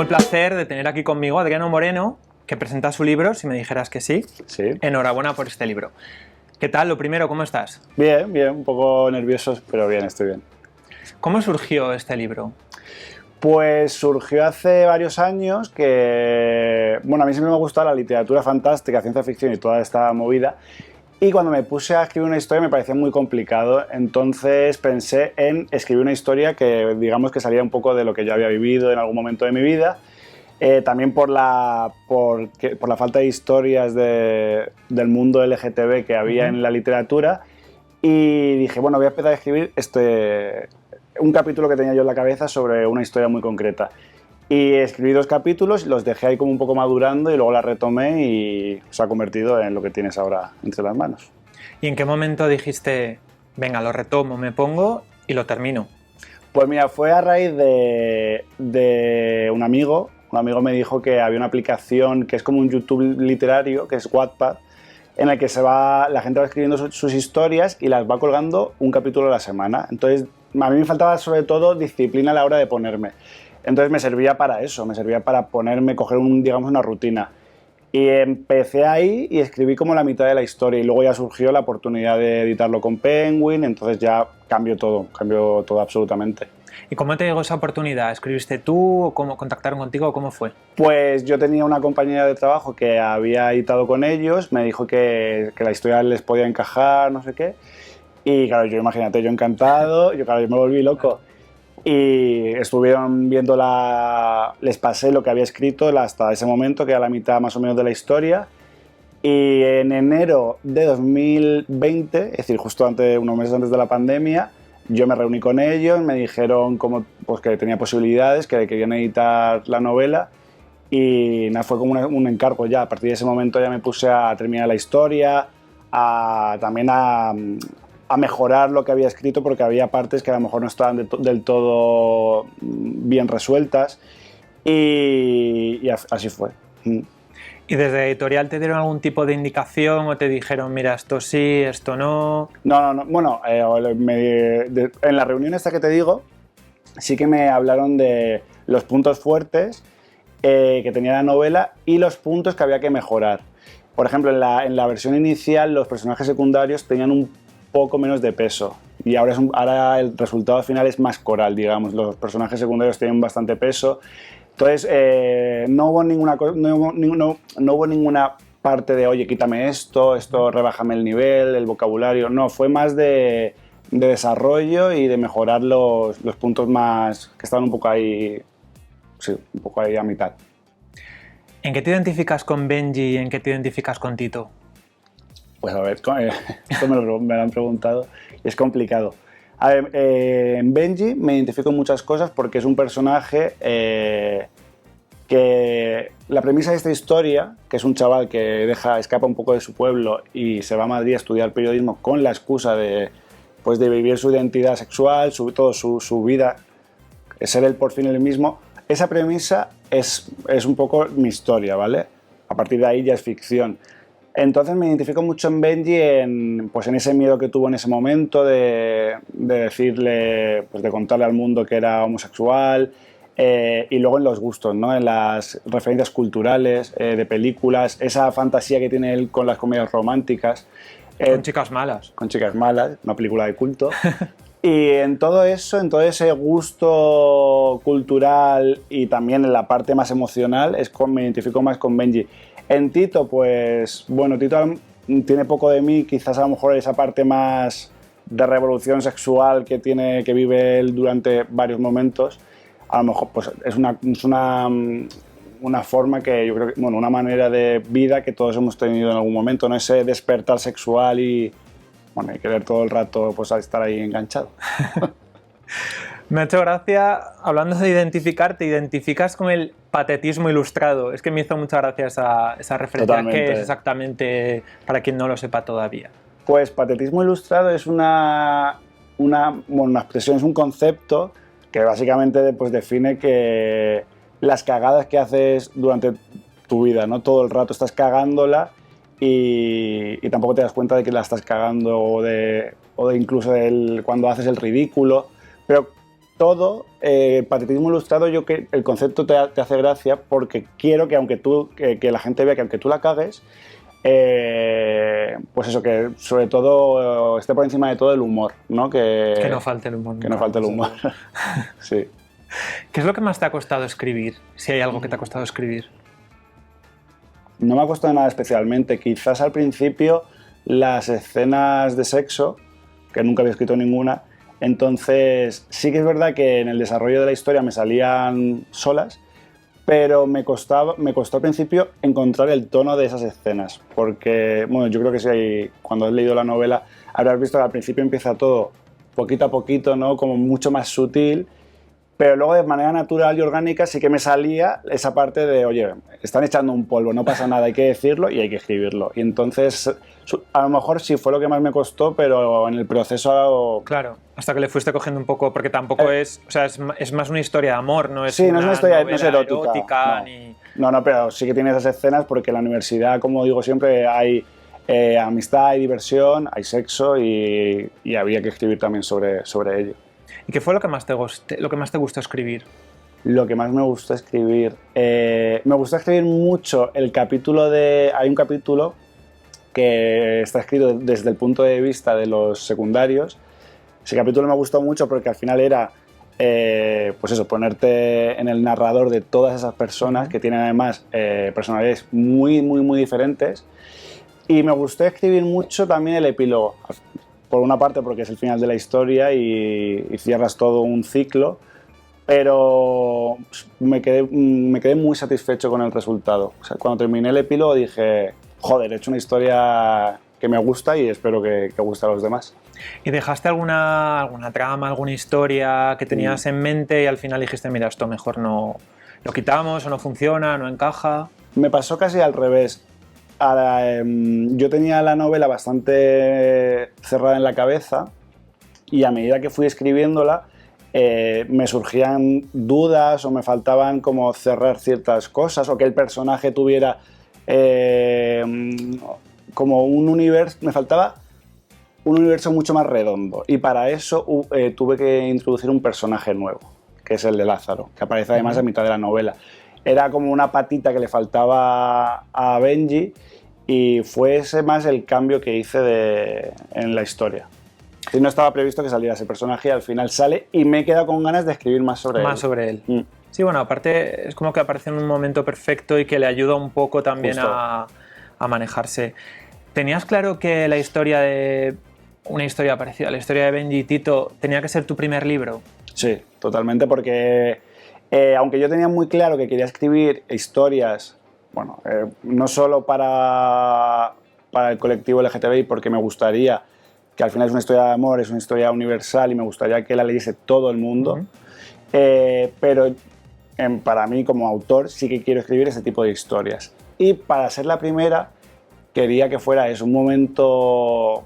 tengo el placer de tener aquí conmigo a Adriano Moreno, que presenta su libro, si me dijeras que sí. Sí. Enhorabuena por este libro. ¿Qué tal? Lo primero, ¿cómo estás? Bien, bien, un poco nervioso, pero bien, estoy bien. ¿Cómo surgió este libro? Pues surgió hace varios años que, bueno, a mí siempre me ha gustado la literatura fantástica, ciencia ficción y toda esta movida. Y cuando me puse a escribir una historia me parecía muy complicado, entonces pensé en escribir una historia que, digamos, que salía un poco de lo que yo había vivido en algún momento de mi vida. También por la falta de historias del mundo LGTB que había en la literatura. Y dije, bueno, voy a empezar a escribir un capítulo que tenía yo en la cabeza sobre una historia muy concreta. Y escribí 2 capítulos, los dejé ahí como un poco madurando y luego la retomé y se ha convertido en lo que tienes ahora entre las manos. ¿Y en qué momento dijiste, venga, lo retomo, me pongo y lo termino? Pues mira, fue a raíz de un amigo. Un amigo me dijo que había una aplicación que es como un YouTube literario, que es Wattpad, en el que la gente va escribiendo sus historias y las va colgando un capítulo a la semana. Entonces, a mí me faltaba sobre todo disciplina a la hora de ponerme. Entonces me servía para eso, me servía para coger digamos, una rutina. Y empecé ahí y escribí como la mitad de la historia y luego ya surgió la oportunidad de editarlo con Penguin, entonces ya cambió todo absolutamente. ¿Y cómo te llegó esa oportunidad? ¿Escribiste tú o cómo contactaron contigo o cómo fue? Pues yo tenía una compañera de trabajo que había editado con ellos, me dijo que la historia les podía encajar, no sé qué. Y claro, imagínate, yo encantado, yo me volví loco. Y estuvieron viendo les pasé lo que había escrito hasta ese momento, que era la mitad más o menos de la historia. Y en enero de 2020, es decir, justo unos meses antes de la pandemia, yo me reuní con ellos, me dijeron pues que tenía posibilidades, que querían editar la novela. Y nada, fue como un encargo ya. A partir de ese momento ya me puse a terminar la historia, también a mejorar lo que había escrito, porque había partes que a lo mejor no estaban del todo bien resueltas. Y así fue. ¿Y desde editorial te dieron algún tipo de indicación o te dijeron, mira, esto sí, esto no? No. Bueno, en la reunión esta que te digo, sí que me hablaron de los puntos fuertes que tenía la novela y los puntos que había que mejorar. Por ejemplo, en la versión inicial los personajes secundarios tenían un poco menos de peso y ahora el resultado final es más coral, digamos. Los personajes secundarios tienen bastante peso. Entonces, no hubo ninguna parte de, oye, quítame esto, rebájame el nivel, el vocabulario. No, fue más de desarrollo y de mejorar los puntos más que estaban un poco ahí, sí, un poco ahí a mitad. ¿En qué te identificas con Benji y en qué te identificas con Tito? Pues a ver, esto me lo han preguntado y es complicado. A ver, en Benji me identifico en muchas cosas porque es un personaje que la premisa de esta historia, que es un chaval que escapa un poco de su pueblo y se va a Madrid a estudiar periodismo con la excusa de vivir su identidad sexual, todo su vida, ser él por fin el mismo. Esa premisa es un poco mi historia, ¿vale? A partir de ahí ya es ficción. Entonces me identifico mucho en Benji en ese miedo que tuvo en ese momento de decirle, pues de contarle al mundo que era homosexual, y luego en los gustos, ¿no? En las referencias culturales, de películas, esa fantasía que tiene él con las comedias románticas. Con chicas malas. Con chicas malas, una película de culto. Y en todo eso, en todo ese gusto cultural y también en la parte más emocional, me identifico más con Benji. En Tito, pues, bueno, Tito tiene poco de mí, quizás a lo mejor esa parte más de revolución sexual que vive él durante varios momentos, a lo mejor pues es una forma que yo creo que, bueno, una manera de vida que todos hemos tenido en algún momento, ¿no? Ese despertar sexual y, bueno, y querer todo el rato pues estar ahí enganchado. Me ha hecho gracia, hablando de identificar, te identificas con el patetismo ilustrado. Es que me hizo mucha gracia esa referencia. Totalmente. ¿Qué es exactamente, para quien no lo sepa todavía? Pues patetismo ilustrado es una expresión, es un concepto que básicamente pues, define que las cagadas que haces durante tu vida, ¿no? Todo el rato estás cagándola y tampoco te das cuenta de que la estás cagando o de incluso cuando haces el ridículo, pero todo, patetismo ilustrado, yo que el concepto te hace gracia porque quiero que aunque que la gente vea que aunque tú la cagues, pues eso, que sobre todo esté por encima de todo el humor, ¿no? Que no falte el humor. Que no falte el humor. Sí. ¿Qué es lo que más te ha costado escribir? Si hay algo que te ha costado escribir. No me ha costado nada especialmente. Quizás al principio las escenas de sexo, que nunca había escrito ninguna, entonces sí que es verdad que en el desarrollo de la historia me salían solas, pero me costó al principio encontrar el tono de esas escenas, porque, bueno, yo creo que si cuando has leído la novela habrás visto que al principio empieza todo poquito a poquito, ¿no? Como mucho más sutil, pero luego de manera natural y orgánica sí que me salía esa parte de, oye, están echando un polvo, no pasa nada, hay que decirlo y hay que escribirlo. Y entonces, a lo mejor sí fue lo que más me costó, pero en el proceso... Claro, hasta que le fuiste cogiendo un poco, porque tampoco es, o sea, es más una historia de amor, no es sí, no es una historia, no es erótica no. Ni... No, pero sí que tiene esas escenas porque en la universidad, como digo siempre, hay amistad, hay diversión, hay sexo y había que escribir también sobre ello. ¿Y qué fue lo que más te gustó escribir? Lo que más me gustó escribir... me gustó escribir mucho el capítulo de... Hay un capítulo que está escrito desde el punto de vista de los secundarios. Ese capítulo me gustó mucho porque al final era, pues eso, ponerte en el narrador de todas esas personas que tienen además personalidades muy, muy, muy diferentes. Y me gustó escribir mucho también el epílogo. Por una parte porque es el final de la historia y cierras todo un ciclo, pero me quedé muy satisfecho con el resultado. O sea, cuando terminé el epílogo dije, joder, he hecho una historia que me gusta y espero que guste a los demás. ¿Y dejaste alguna trama, alguna historia que tenías en mente y al final dijiste, mira, esto mejor no lo quitamos o no funciona, no encaja? Me pasó casi al revés. Yo tenía la novela bastante cerrada en la cabeza y a medida que fui escribiéndola me surgían dudas o me faltaban como cerrar ciertas cosas o que el personaje tuviera como un universo, me faltaba un universo mucho más redondo y para eso tuve que introducir un personaje nuevo, que es el de Lázaro, que aparece además a mitad de la novela. Era como una patita que le faltaba a Benji y fue ese más el cambio que hice en la historia. No estaba previsto que saliera ese personaje y al final sale y me he quedado con ganas de escribir más sobre él. Más sobre él. Sí, bueno, aparte es como que aparece en un momento perfecto y que le ayuda un poco también a manejarse. ¿Tenías claro que una historia parecida a la historia de Benji y Tito tenía que ser tu primer libro? Sí, totalmente, porque aunque yo tenía muy claro que quería escribir historias, bueno, no solo para el colectivo LGTBI, porque me gustaría que al final es una historia de amor, es una historia universal y me gustaría que la leyese todo el mundo, pero para mí como autor sí que quiero escribir ese tipo de historias. Y para ser la primera quería que fuera eso, un momento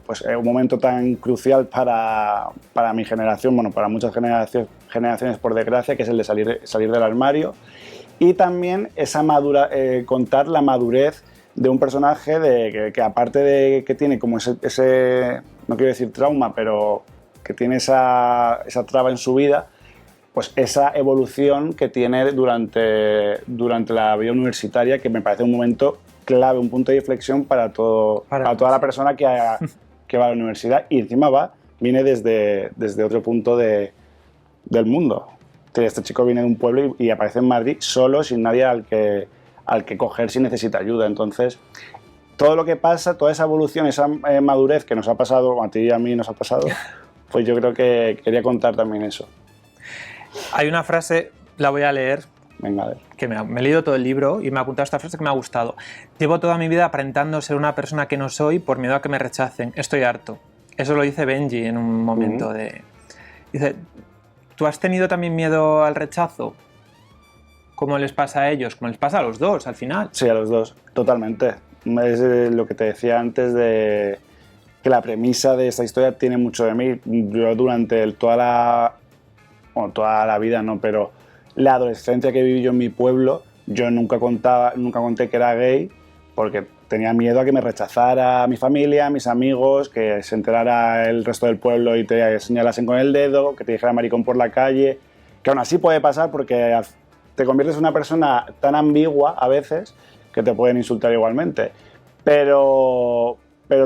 tan crucial para mi generación, bueno, para muchas generaciones por desgracia, que es el de salir del armario, y también contar la madurez de un personaje que aparte de que tiene como ese no quiero decir trauma, pero que tiene esa traba en su vida, pues esa evolución que tiene durante la vida universitaria, que me parece un momento clave, un punto de inflexión para toda la persona que va a la universidad y encima viene desde otro punto del mundo. Este chico viene de un pueblo y aparece en Madrid solo, sin nadie al que coger si necesita ayuda. Entonces, todo lo que pasa, toda esa evolución, esa madurez que nos ha pasado, a ti y a mí nos ha pasado, pues yo creo que quería contar también eso. Hay una frase, la voy a leer. Venga, a ver. Que me he leído todo el libro y me ha apuntado esta frase que me ha gustado. Llevo toda mi vida aparentando ser una persona que no soy por miedo a que me rechacen. Estoy harto. Eso lo dice Benji en un momento Dice, ¿tú has tenido también miedo al rechazo? ¿Cómo les pasa a ellos? ¿Cómo les pasa a los dos al final? Sí, a los dos, totalmente. Es lo que te decía antes de que la premisa de esta historia tiene mucho de mí. Yo durante toda la vida, no, pero la adolescencia que viví yo en mi pueblo, yo nunca conté que era gay porque tenía miedo a que me rechazara mi familia, mis amigos, que se enterara el resto del pueblo y te señalasen con el dedo, que te dijera maricón por la calle, que aún así puede pasar porque te conviertes en una persona tan ambigua a veces que te pueden insultar igualmente. Pero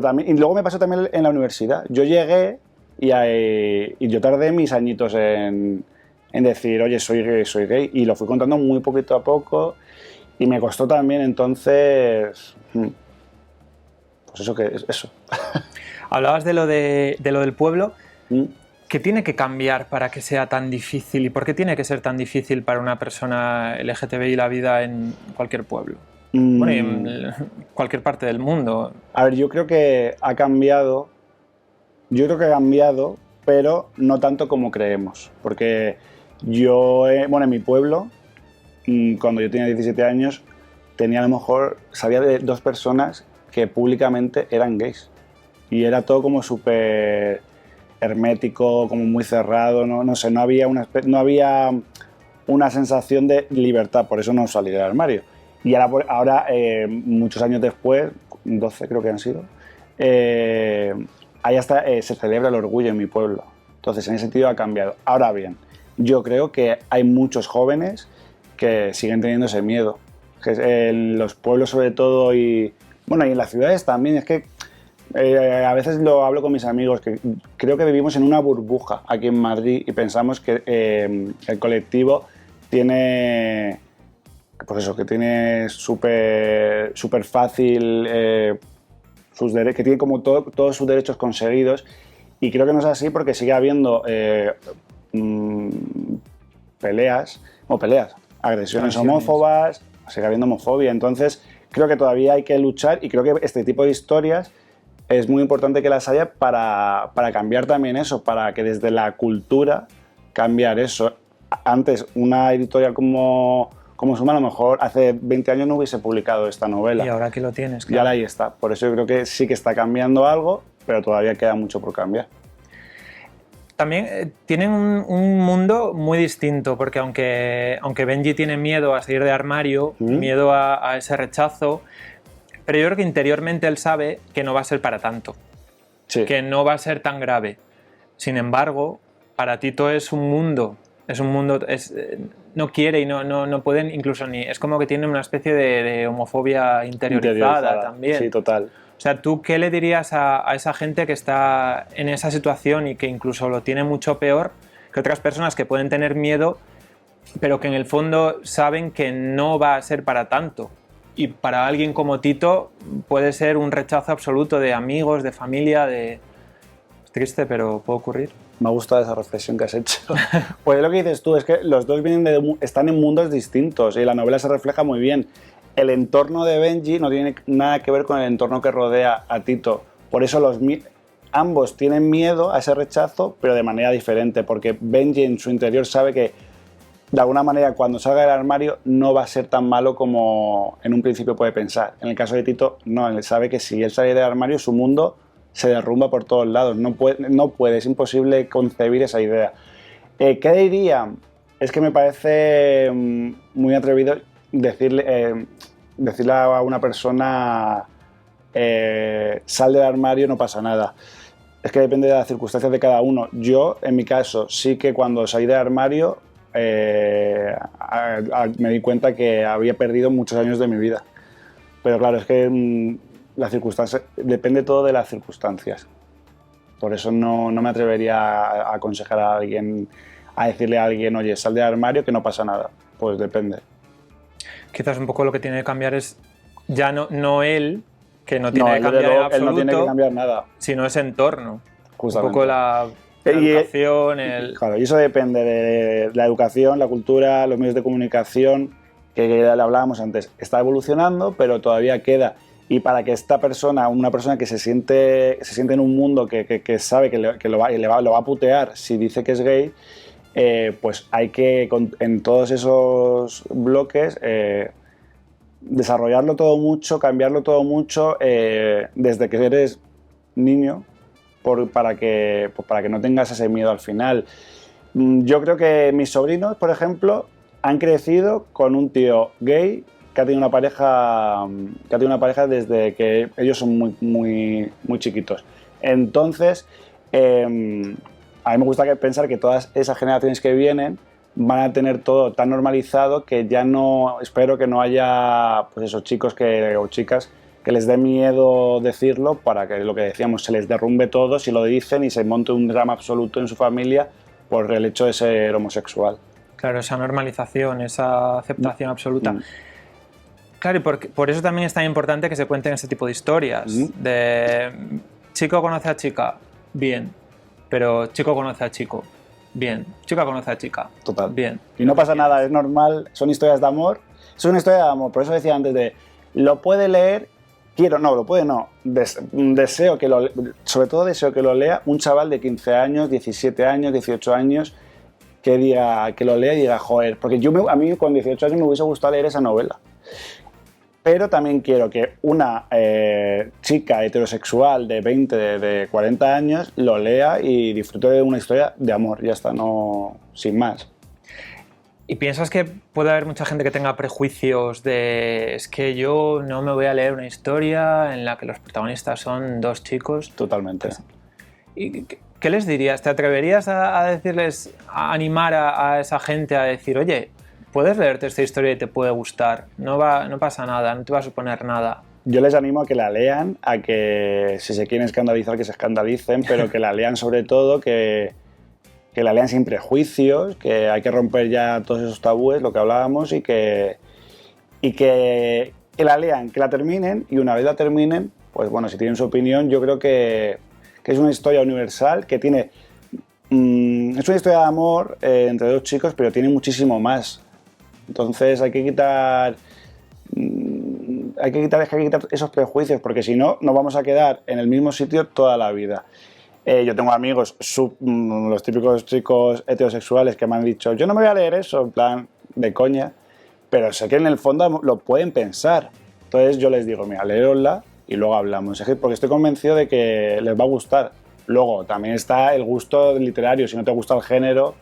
también, y luego me pasó también en la universidad. Yo llegué y yo tardé mis añitos en decir, oye, soy gay, y lo fui contando muy poquito a poco, y me costó también, entonces, pues eso que es eso. Hablabas de lo del pueblo. ¿Qué tiene que cambiar para que sea tan difícil y por qué tiene que ser tan difícil para una persona LGTBI la vida en cualquier pueblo? Bueno, y en cualquier parte del mundo. A ver, yo creo que ha cambiado, pero no tanto como creemos, porque en mi pueblo, cuando yo tenía 17 años, sabía de 2 personas que públicamente eran gays. Y era todo como súper hermético, como muy cerrado, no sé, no había una sensación de libertad, por eso no salí del armario. Y ahora muchos años después, 12 creo que han sido, ahí hasta se celebra el orgullo en mi pueblo. Entonces, en ese sentido ha cambiado. Ahora bien, yo creo que hay muchos jóvenes que siguen teniendo ese miedo. En los pueblos sobre todo y en las ciudades también. Es que a veces lo hablo con mis amigos, que creo que vivimos en una burbuja aquí en Madrid y pensamos que el colectivo tiene, pues eso, que tiene súper fácil que tiene como todos sus derechos conseguidos, y creo que no es así porque sigue habiendo agresiones homófobas, sigue habiendo homofobia. Entonces creo que todavía hay que luchar, y creo que este tipo de historias es muy importante que las haya para cambiar también eso, para que desde la cultura cambiar eso. Antes, una editorial como Suma, a lo mejor hace 20 años no hubiese publicado esta novela. Y ahora aquí lo tienes, claro. Y ahora ahí está. Por eso yo creo que sí que está cambiando algo, pero todavía queda mucho por cambiar. También tienen un mundo muy distinto, porque aunque Benji tiene miedo a salir de armario, miedo a ese rechazo, pero yo creo que interiormente él sabe que no va a ser para tanto, sí, que no va a ser tan grave. Sin embargo, para Tito es un mundo, no quiere y no pueden incluso ni... Es como que tiene una especie de homofobia interiorizada también. Sí, total. O sea, ¿tú qué le dirías a esa gente que está en esa situación y que incluso lo tiene mucho peor que otras personas que pueden tener miedo, pero que en el fondo saben que no va a ser para tanto? Y para alguien como Tito puede ser un rechazo absoluto de amigos, de familia, Es triste, pero puede ocurrir. Me ha gustado esa reflexión que has hecho. Pues lo que dices tú es que los dos están en mundos distintos y la novela se refleja muy bien. El entorno de Benji no tiene nada que ver con el entorno que rodea a Tito. Por eso ambos tienen miedo a ese rechazo, pero de manera diferente, porque Benji en su interior sabe que de alguna manera cuando salga del armario no va a ser tan malo como en un principio puede pensar. En el caso de Tito, no, él sabe que si él sale del armario su mundo se derrumba por todos lados, no puede, es imposible concebir esa idea. ¿Qué diría? Es que me parece muy atrevido decirle a una persona sal del armario, no pasa nada. Es que depende de las circunstancias de cada uno. Yo, en mi caso, sí que cuando salí del armario me di cuenta que había perdido muchos años de mi vida. Pero claro, es que depende todo de las circunstancias. Por eso no me atrevería a aconsejar a alguien, a decirle a alguien, oye, sal del armario que no pasa nada. Pues depende. Quizás un poco lo que tiene que cambiar es ya no él, que no tiene que cambiar en absoluto, él no tiene que cambiar nada, sino ese entorno. Justamente. Un poco la educación, Claro, y eso depende de la educación, la cultura, los medios de comunicación, que le hablábamos antes. Está evolucionando, pero todavía queda. Y para que esta persona, una persona que se siente en un mundo que sabe que lo va a putear si dice que es gay, pues hay que, en todos esos bloques, desarrollarlo todo mucho, cambiarlo todo mucho, desde que eres niño, para que no tengas ese miedo al final. Yo creo que mis sobrinos, por ejemplo, han crecido con un tío gay que ha tenido una pareja desde que ellos son muy chiquitos. Entonces, a mí me gusta pensar que todas esas generaciones que vienen van a tener todo tan normalizado que ya no, espero que no haya pues esos chicos o chicas que les dé miedo decirlo, para que lo que decíamos, se les derrumbe todo si lo dicen y se monte un drama absoluto en su familia por el hecho de ser homosexual. Claro, esa normalización, esa aceptación absoluta. Claro, y por eso también es tan importante que se cuenten ese tipo de historias. De chico conoce a chica, bien, pero chico conoce a chico, bien, chica conoce a chica, total, bien. Y no pasa nada, es normal, son historias de amor, es una historia de amor, por eso decía antes de, lo puede leer, deseo que sobre todo deseo que lo lea un chaval de 15 años, 17 años, 18 años, que lo lea y diga, joder, porque a mí con 18 años me hubiese gustado leer esa novela. Pero también quiero que una chica heterosexual de 20, de 40 años lo lea y disfrute de una historia de amor, ya está, no, sin más. ¿Y piensas que puede haber mucha gente que tenga prejuicios de es que yo no me voy a leer una historia en la que los protagonistas son dos chicos? Totalmente. ¿Y qué les dirías? ¿Te atreverías a decirles, a animar a esa gente a decir, oye, puedes leerte esta historia y te puede gustar, no pasa nada, no te va a suponer nada? Yo les animo a que la lean, a que si se quieren escandalizar, que se escandalicen, pero que la lean sobre todo, que la lean sin prejuicios, que hay que romper ya todos esos tabúes, lo que hablábamos, y que la lean, que la terminen, y una vez la terminen, pues bueno, si tienen su opinión, yo creo que es una historia universal, que tiene... es una historia de amor entre dos chicos, pero tiene muchísimo más. Entonces hay que quitar esos prejuicios, porque si no, nos vamos a quedar en el mismo sitio toda la vida. Yo tengo amigos, los típicos chicos heterosexuales que me han dicho, yo no me voy a leer eso, en plan de coña, pero sé que en el fondo lo pueden pensar. Entonces yo les digo, mira, léerosla y luego hablamos, porque estoy convencido de que les va a gustar. Luego también está el gusto literario, si no te gusta el género,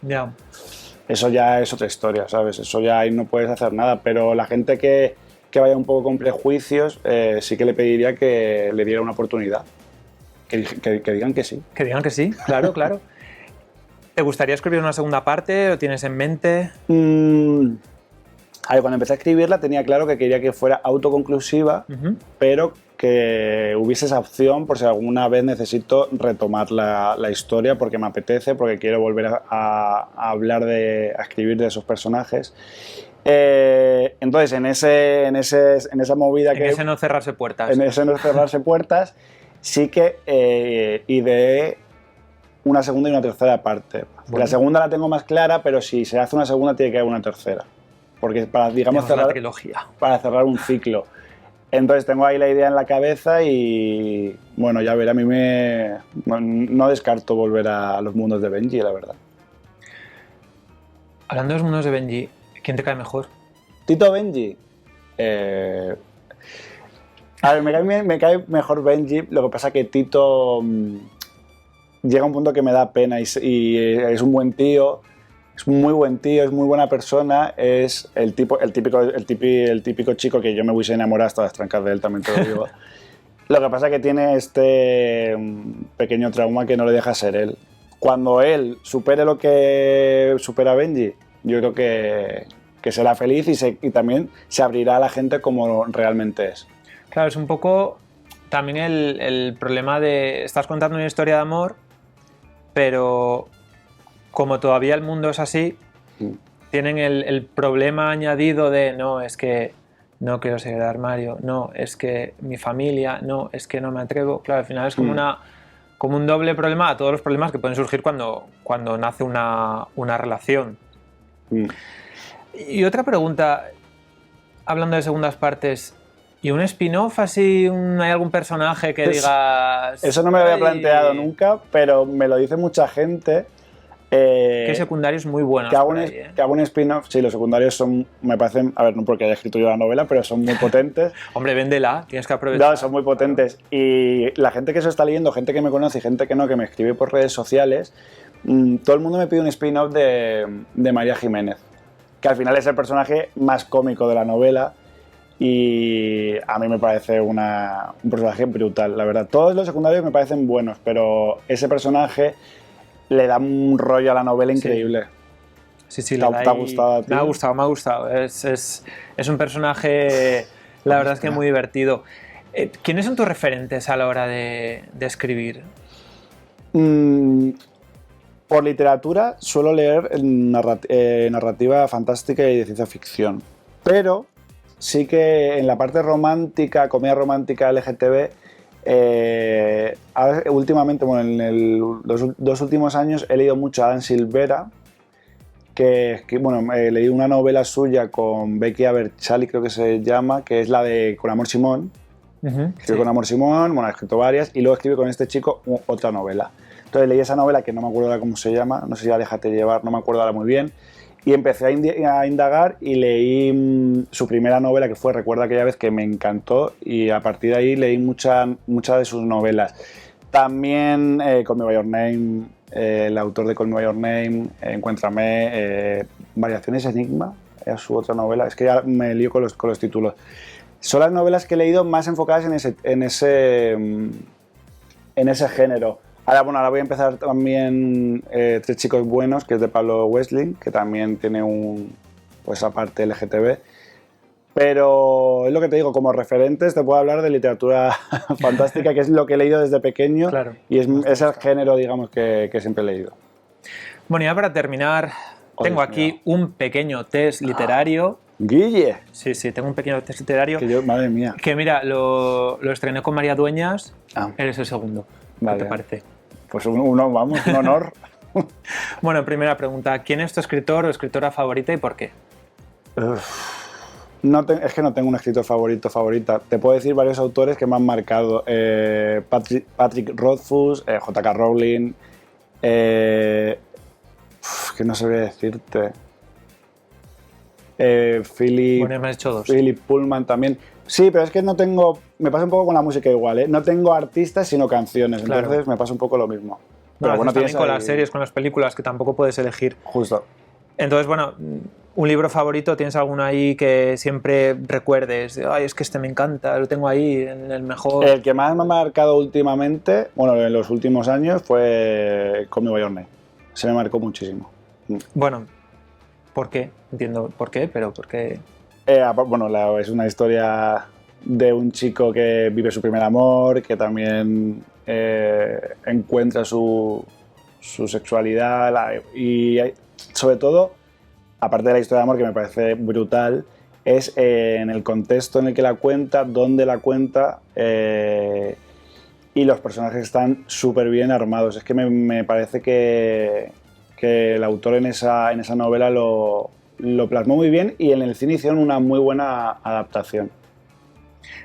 eso ya es otra historia, ¿sabes? Eso ya ahí no puedes hacer nada, pero la gente que vaya un poco con prejuicios, sí que le pediría que le diera una oportunidad. Que digan que sí. Que digan que sí, claro, claro. ¿Te gustaría escribir una segunda parte? ¿Lo tienes en mente? A ver, cuando empecé a escribirla tenía claro que quería que fuera autoconclusiva, pero que hubiese esa opción por si alguna vez necesito retomar la historia porque me apetece, porque quiero volver a escribir de esos personajes. Entonces, en esa movida en ese no cerrarse puertas. En ese no cerrarse puertas, sí que ideé una segunda y una tercera parte. Bueno. La segunda la tengo más clara, pero si se hace una segunda tiene que haber una tercera. Porque para, digamos, para cerrar un ciclo. Entonces tengo ahí la idea en la cabeza y, bueno, ya ver, a mí no descarto volver a los mundos de Benji, la verdad. Hablando de los mundos de Benji, ¿quién te cae mejor? Tito Benji. A ver, me cae mejor Benji, lo que pasa que Tito llega a un punto que me da pena y es un buen tío, es muy buen tío, es muy buena persona, es el típico chico que yo me hubiese enamorado hasta las trancas de él, también te lo digo. Lo que pasa que tiene este pequeño trauma que no le deja ser él. Cuando él supere lo que supera Benji, yo creo que será feliz y también se abrirá a la gente como realmente es. Claro, es un poco también el problema de... Estás contando una historia de amor, pero como todavía el mundo es así, tienen el problema añadido de no, es que no quiero salir del armario, no, es que mi familia, no, es que no me atrevo. Claro, al final es como un doble problema a todos los problemas que pueden surgir cuando nace una relación. Y otra pregunta, hablando de segundas partes, ¿y un spin-off así? ¿Hay algún personaje que digas...? Eso no me lo había planteado nunca, pero me lo dice mucha gente. Que secundarios muy buenos. Que hago un spin-off, sí, los secundarios me parecen, a ver, no porque haya escrito yo la novela, pero son muy potentes. Hombre, véndela, tienes que aprovechar. No, son muy potentes. Y la gente que se está leyendo, gente que me conoce y gente que no, que me escribe por redes sociales, todo el mundo me pide un spin-off de María Jiménez, que al final es el personaje más cómico de la novela. y a mí me parece un personaje brutal, la verdad. Todos los secundarios me parecen buenos, pero ese personaje le da un rollo a la novela increíble. Sí, ¿Te ha gustado a ti? Me ha gustado. Es un personaje, la verdad es que muy divertido. ¿Quiénes son tus referentes a la hora de escribir? Por literatura suelo leer narrativa fantástica y de ciencia ficción, pero sí que en la parte romántica, comedia romántica LGTB, ahora, últimamente, bueno, en los dos últimos años he leído mucho a Dan Silvera, bueno, leí una novela suya con Becky Aberchali, creo que se llama, que es la de Con Amor Simón. Escribe con Amor Simón, bueno, ha escrito varias, y luego escribe con este chico otra novela. Entonces leí esa novela, que no me acuerdo ahora cómo se llama, no sé si era Déjate llevar, no me acuerdo ahora muy bien, y empecé a indagar y leí su primera novela, que fue Recuerda aquella vez, que me encantó, y a partir de ahí leí muchas de sus novelas. También Call Me By Your Name, el autor de Call Me By Your Name, Encuéntrame, Variaciones Enigma, es su otra novela, es que ya me lío con los títulos. Son las novelas que he leído más enfocadas en ese género. Ahora voy a empezar también Tres chicos buenos, que es de Pablo Westling, que también tiene esa parte LGTB. Pero es lo que te digo, como referentes te puedo hablar de literatura fantástica, que es lo que he leído desde pequeño, claro, y es el género, digamos, que siempre he leído. Bueno, ya para terminar, tengo aquí un pequeño test literario. ¡Guille! Sí, tengo un pequeño test literario. Madre mía. Que mira, lo estrené con María Dueñas. Eres el segundo. Vale. ¿Qué te parece? Pues un honor. Bueno, primera pregunta. ¿Quién es tu escritor o escritora favorita y por qué? Es que no tengo un escritor favorita. Te puedo decir varios autores que me han marcado. Patrick Rothfuss, J.K. Rowling, que no sabría decirte. Bueno, me has hecho dos. Philip Pullman también. Sí, pero es que no tengo... Me pasa un poco con la música igual, ¿eh? No tengo artistas, sino canciones. Claro. Entonces me pasa un poco lo mismo. Pero bueno, también con las series, con las películas, que tampoco puedes elegir. Justo. Entonces, bueno, un libro favorito, ¿tienes alguno ahí que siempre recuerdes? Ay, es que este me encanta, lo tengo ahí, en el mejor... El que más me ha marcado últimamente, bueno, en los últimos años, fue Call Me By Your Name. Se me marcó muchísimo. Bueno, ¿por qué? Entiendo por qué, pero ¿por qué? Bueno, es una historia de un chico que vive su primer amor, que también encuentra su sexualidad y sobre todo, aparte de la historia de amor que me parece brutal, es en el contexto en el que la cuenta, dónde la cuenta y los personajes están súper bien armados. Es que me parece que el autor en esa novela lo plasmó muy bien y en el cine hicieron una muy buena adaptación.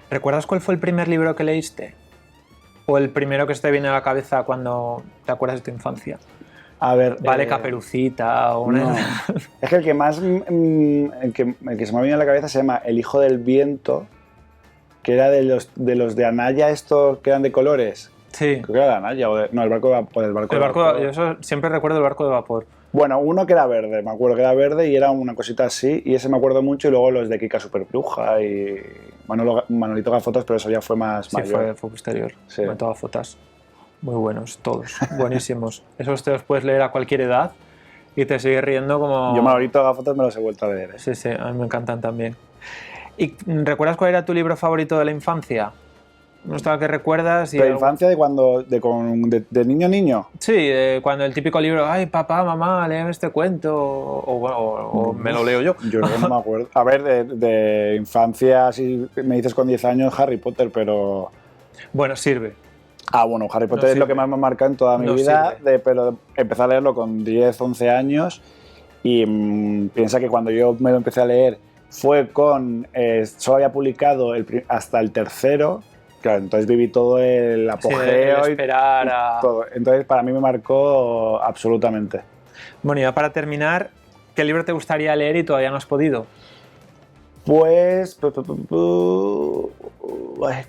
¿Recuerdas cuál fue el primer libro que leíste? ¿O el primero que se te viene a la cabeza cuando te acuerdas de tu infancia? A ver... Vale, Caperucita o una... No. Es que el que más... el que se me ha venido a la cabeza se llama El hijo del viento, que era de los de Anaya, estos que eran de colores. Sí. Creo que era de Anaya el barco de vapor. Yo siempre recuerdo el barco de vapor. Bueno, uno que era verde, me acuerdo que era verde y era una cosita así, y ese me acuerdo mucho, y luego los de Kika Superbruja y Manolito Gafotas, pero eso ya fue más mayor. Sí, fue posterior. Sí. Manolito Gafotas. Muy buenos, todos, buenísimos. Esos te los puedes leer a cualquier edad y te sigues riendo como... Yo Manolito Gafotas me los he vuelto a leer. Sí, a mí me encantan también. ¿Y recuerdas cuál era tu libro favorito de la infancia? ¿No estaba que recuerdas? ¿De infancia de niño a niño? Sí, cuando el típico libro, ay, papá, mamá, léeme este cuento, o me lo leo yo. Yo no me acuerdo. A ver, de infancia, si me dices con 10 años, Harry Potter, pero... Bueno, sirve. Bueno, Harry Potter es lo que más me ha marcado en toda mi vida, pero empecé a leerlo con 10, 11 años y piensa que cuando yo me lo empecé a leer fue solo había publicado hasta el tercero. Claro, entonces viví todo el apogeo el esperar y todo. Entonces, para mí me marcó absolutamente. Bueno, y ya para terminar, ¿qué libro te gustaría leer y todavía no has podido? Pues...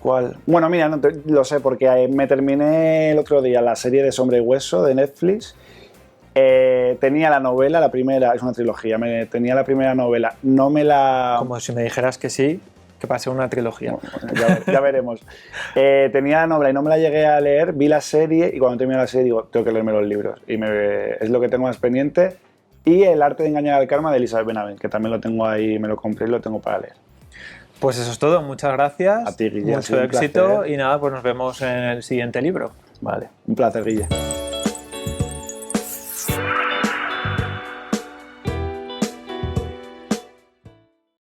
¿Cuál? Bueno, mira, no lo sé, porque me terminé el otro día la serie de Sombra y Hueso de Netflix. Tenía la novela, la primera, es una trilogía, tenía la primera novela, no me la... Como si me dijeras que sí, que pase una trilogía. Bueno, ya veremos. Tenía novela y no me la llegué a leer, vi la serie y cuando terminé la serie digo, tengo que leerme los libros. Y es lo que tengo más pendiente. Y El arte de engañar al karma de Elizabeth Benavent, que también lo tengo ahí, me lo compré y lo tengo para leer. Pues eso es todo, muchas gracias. A ti, Guille, mucho éxito y nada, pues nos vemos en el siguiente libro. Vale, un placer, Guille.